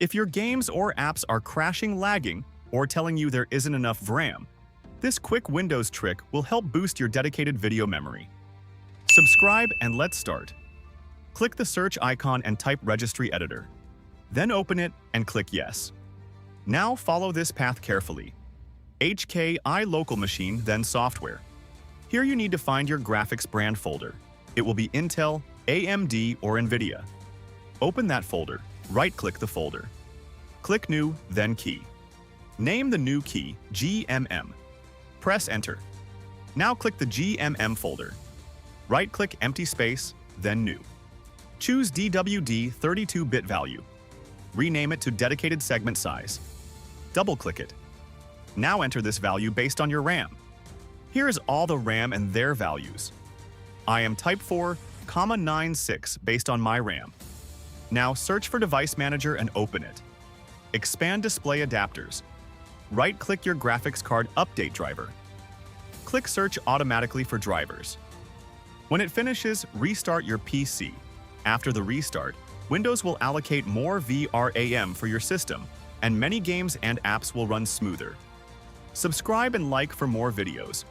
If your games or apps are crashing, lagging, or telling you there isn't enough VRAM, this quick Windows trick will help boost your dedicated video memory. Subscribe and let's start. Click the search icon and type Registry Editor. Then open it and click Yes. Now follow this path carefully. HKI local machine, then software. Here you need to find your graphics brand folder. It will be Intel, AMD, or NVIDIA. Open that folder. Right-click the folder. Click New, then Key. Name the new key GMM. Press Enter. Now click the GMM folder. Right-click empty space, then New. Choose DWD 32-bit value. Rename it to DedicatedSegmentSize. Double-click it. Now enter this value based on your RAM. Here is all the RAM and their values. I am type 4,96 based on my RAM. Now search for Device Manager and open it. Expand Display Adapters. Right-click your graphics card update driver. Click Search automatically for drivers. When it finishes, restart your PC. After the restart, Windows will allocate more VRAM for your system, and many games and apps will run smoother. Subscribe and like for more videos.